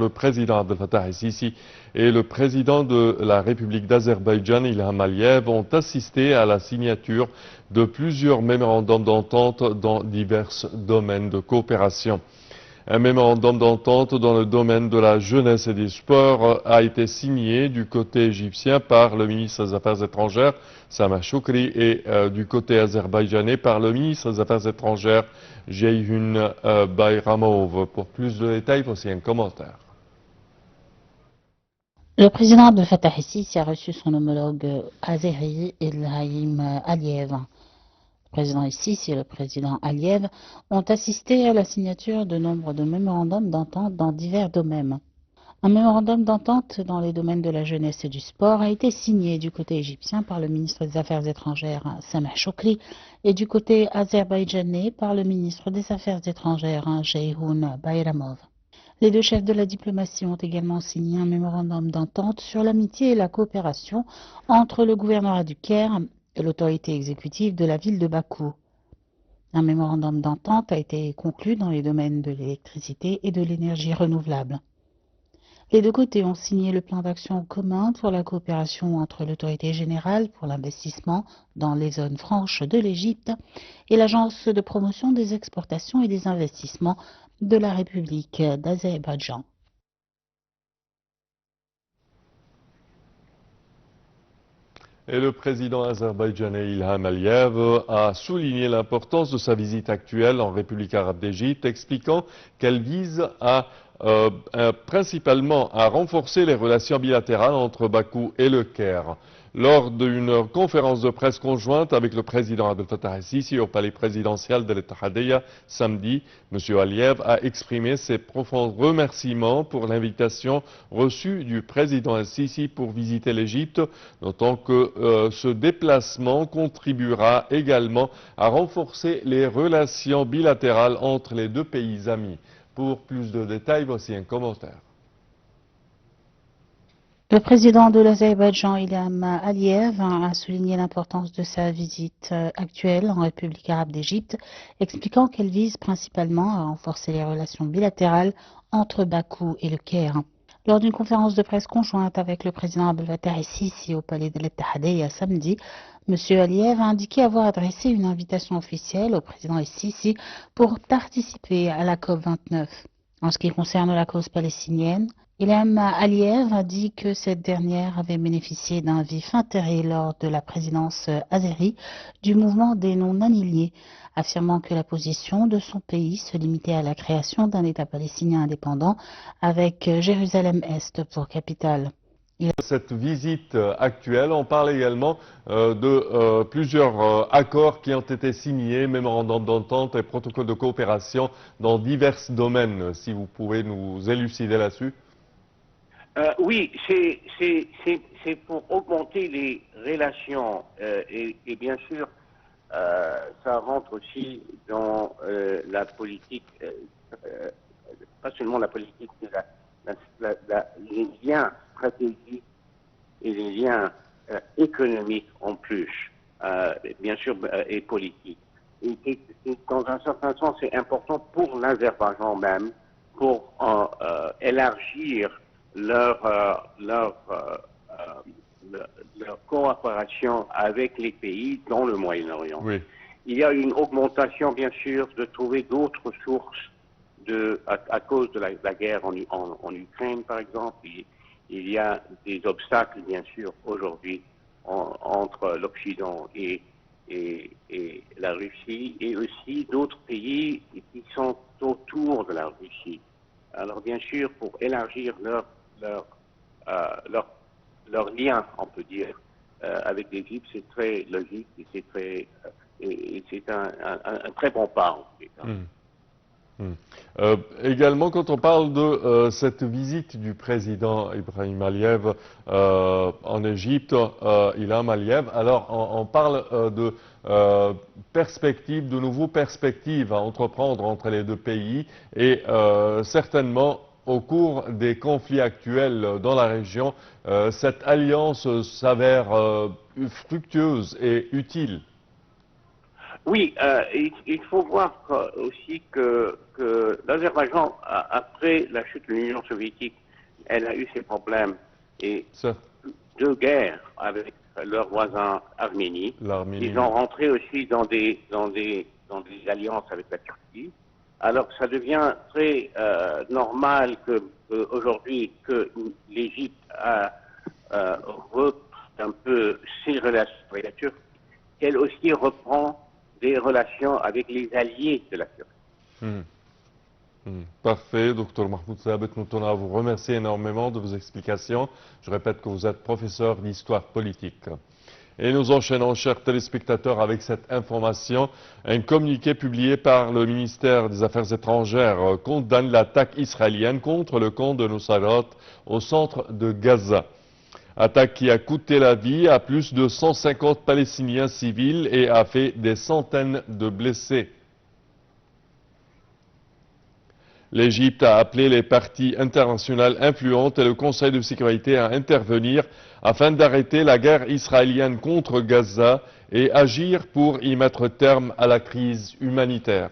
le président Abdel Fattah el-Sisi et le président de la République d'Azerbaïdjan, Ilham Aliyev, ont assisté à la signature de plusieurs mémorandums d'entente dans divers domaines de coopération. Un mémorandum d'entente dans le domaine de la jeunesse et des sports a été signé du côté égyptien par le ministre des Affaires étrangères, Sameh Shoukry, et du côté azerbaïdjanais par le ministre des Affaires étrangères, Ceyhun Bayramov. Pour plus de détails, voici un commentaire. Le président Abdel Fattah el-Sisi a reçu son homologue azéri Ilham Aliyev. Le président el-Sisi et le président Aliyev ont assisté à la signature de nombre de mémorandums d'entente dans divers domaines. Un mémorandum d'entente dans les domaines de la jeunesse et du sport a été signé du côté égyptien par le ministre des Affaires étrangères, Sameh Shoukry, et du côté azerbaïdjanais par le ministre des Affaires étrangères, Ceyhun Bayramov. Les deux chefs de la diplomatie ont également signé un mémorandum d'entente sur l'amitié et la coopération entre le gouvernorat du Caire et l'autorité exécutive de la ville de Bakou. Un mémorandum d'entente a été conclu dans les domaines de l'électricité et de l'énergie renouvelable. Les deux côtés ont signé le plan d'action commun pour la coopération entre l'autorité générale pour l'investissement dans les zones franches de l'Égypte et l'agence de promotion des exportations et des investissements de la République d'Azerbaïdjan. Et le président azerbaïdjanais Ilham Aliyev a souligné l'importance de sa visite actuelle en République arabe d'Égypte, expliquant qu'elle vise principalement à renforcer les relations bilatérales entre Bakou et le Caire. Lors d'une conférence de presse conjointe avec le président Abdel Fattah el-Sisi au palais présidentiel de l'Ittihadiyya samedi, M. Aliyev a exprimé ses profonds remerciements pour l'invitation reçue du président el-Sisi pour visiter l'Égypte, notant que ce déplacement contribuera également à renforcer les relations bilatérales entre les deux pays amis. Pour plus de détails, voici un commentaire. Le président de l'Azerbaïdjan, Ilham Aliyev, a souligné l'importance de sa visite actuelle en République arabe d'Égypte, expliquant qu'elle vise principalement à renforcer les relations bilatérales entre Bakou et le Caire. Lors d'une conférence de presse conjointe avec le président Abdel Fattah el-Sisi au palais de l'Ittihadiyya samedi, M. Aliyev a indiqué avoir adressé une invitation officielle au président el-Sisi pour participer à la COP29. En ce qui concerne la cause palestinienne, Ilham Aliyev a dit que cette dernière avait bénéficié d'un vif intérêt lors de la présidence azérie du mouvement des non-alignés, affirmant que la position de son pays se limitait à la création d'un État palestinien indépendant avec Jérusalem-Est pour capitale. Cette visite actuelle, on parle également de plusieurs accords qui ont été signés, mémorandums d'entente et protocoles de coopération dans divers domaines. Si vous pouvez nous élucider là-dessus. Oui, c'est pour augmenter les relations et bien sûr, ça rentre aussi dans la politique, pas seulement la politique, mais les liens stratégiques et les liens économiques en plus, bien sûr, et politiques. Et dans un certain sens, c'est important pour l'Azerbaïdjan même, pour élargir leur coopération avec les pays dans le Moyen-Orient. Oui. Il y a une augmentation, bien sûr, de trouver d'autres sources à cause de la guerre en Ukraine, par exemple. Il y a des obstacles, bien sûr, aujourd'hui entre l'Occident et la Russie, et aussi d'autres pays qui sont autour de la Russie. Alors, bien sûr, pour élargir leur lien, on peut dire, avec l'Égypte, c'est très logique et c'est un très bon pas, en fait. Également, quand on parle de cette visite du président Ibrahim Aliyev en Égypte, Ilham Aliyev, alors on parle de perspectives, de nouveaux perspectives à entreprendre entre les deux pays et certainement au cours des conflits actuels dans la région, cette alliance s'avère fructueuse et utile. Oui, il faut voir aussi que l'Azerbaïdjan, après la chute de l'Union soviétique, elle a eu ses problèmes et deux guerres avec leurs voisins arméniens. Ils ont rentré aussi dans des alliances avec la Turquie. Alors ça devient très normal aujourd'hui que l'Égypte reprenne un peu ses relations avec la Turquie, qu'elle aussi reprend des relations avec les alliés de la Turquie. Parfait, Dr Mahmoud Thabit, nous tenons à vous remercier énormément de vos explications. Je répète que vous êtes professeur d'histoire politique. Et nous enchaînons, chers téléspectateurs, avec cette information. Un communiqué publié par le ministère des Affaires étrangères condamne l'attaque israélienne contre le camp de Nusayrat au centre de Gaza. Attaque qui a coûté la vie à plus de 150 Palestiniens civils et a fait des centaines de blessés. L'Égypte a appelé les parties internationales influentes et le Conseil de sécurité à intervenir afin d'arrêter la guerre israélienne contre Gaza et agir pour y mettre terme à la crise humanitaire.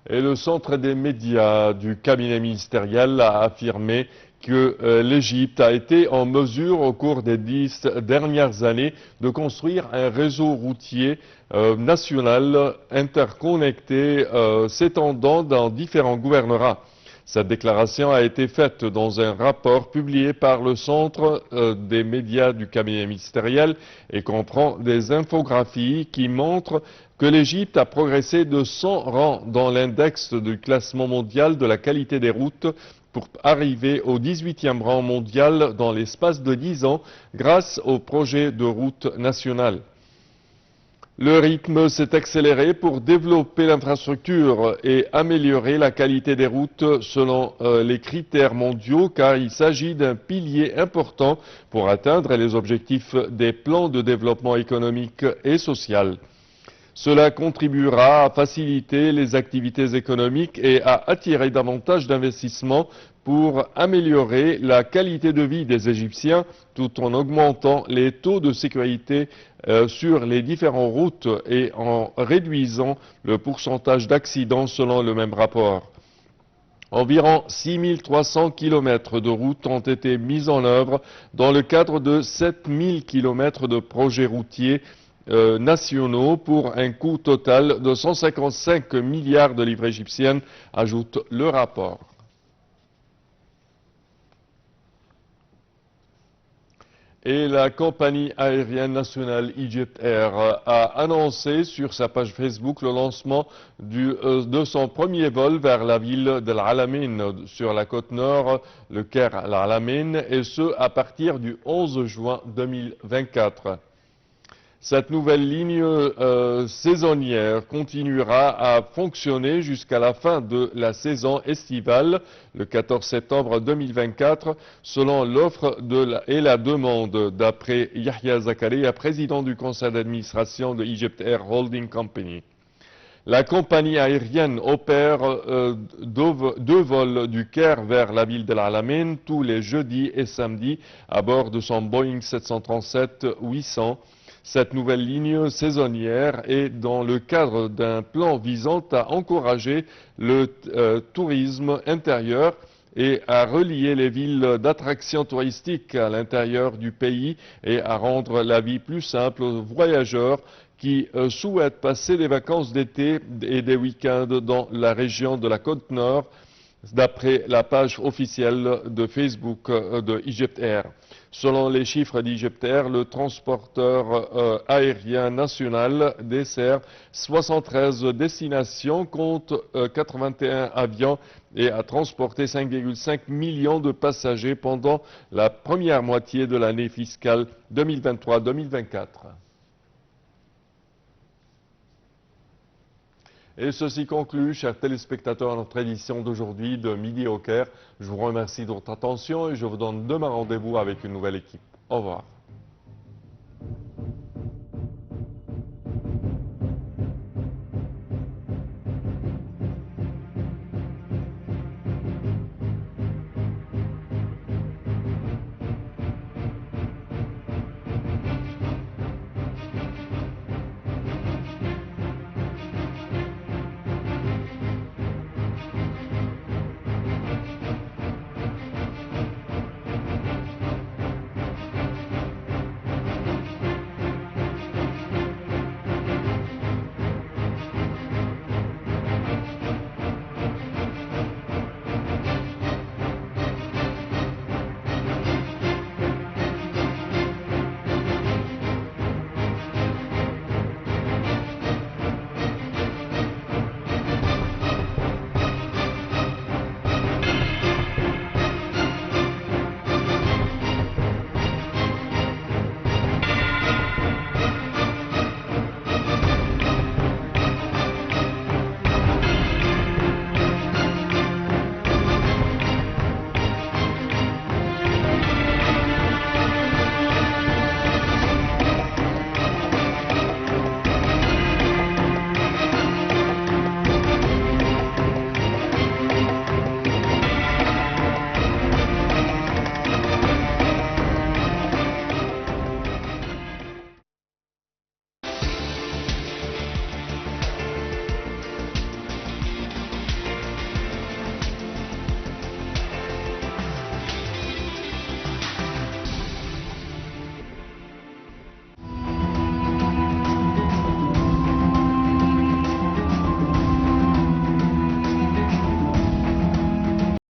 Et le centre des médias du cabinet ministériel a affirmé que l'Égypte a été en mesure au cours des 10 dernières années de construire un réseau routier national interconnecté s'étendant dans différents gouvernorats. Cette déclaration a été faite dans un rapport publié par le centre des médias du cabinet ministériel et comprend des infographies qui montrent que l'Égypte a progressé de 100 rangs dans l'index du classement mondial de la qualité des routes pour arriver au 18e rang mondial dans l'espace de 10 ans grâce au projet de route nationale. Le rythme s'est accéléré pour développer l'infrastructure et améliorer la qualité des routes selon les critères mondiaux car il s'agit d'un pilier important pour atteindre les objectifs des plans de développement économique et social. Cela contribuera à faciliter les activités économiques et à attirer davantage d'investissements pour améliorer la qualité de vie des Égyptiens tout en augmentant les taux de sécurité sur les différentes routes et en réduisant le pourcentage d'accidents selon le même rapport. Environ 6300 km de routes ont été mis en œuvre dans le cadre de 7000 km de projets routiers nationaux pour un coût total de 155 milliards de livres égyptiennes, ajoute le rapport. Et la compagnie aérienne nationale Egypt Air a annoncé sur sa page Facebook le lancement de son premier vol vers la ville de Al-Alamein sur la côte nord, le Caire Al-Alamein, et ce à partir du 11 juin 2024. Cette nouvelle ligne saisonnière continuera à fonctionner jusqu'à la fin de la saison estivale, le 14 septembre 2024, selon l'offre et la demande, d'après Yahya Zakaria, président du conseil d'administration de Egypt Air Holding Company. La compagnie aérienne opère deux vols du Caire vers la ville de Al-Alamein tous les jeudis et samedis à bord de son Boeing 737-800. Cette nouvelle ligne saisonnière est dans le cadre d'un plan visant à encourager le tourisme intérieur et à relier les villes d'attractions touristiques à l'intérieur du pays et à rendre la vie plus simple aux voyageurs qui souhaitent passer des vacances d'été et des week-ends dans la région de la côte nord, d'après la page officielle de Facebook de Egypt Air. Selon les chiffres d'Egypt Air, le transporteur aérien national dessert 73 destinations, compte 81 avions et a transporté 5,5 millions de passagers pendant la première moitié de l'année fiscale 2023-2024. Et ceci conclut, chers téléspectateurs, notre édition d'aujourd'hui de Midi au Caire. Je vous remercie de votre attention et je vous donne demain rendez-vous avec une nouvelle équipe. Au revoir.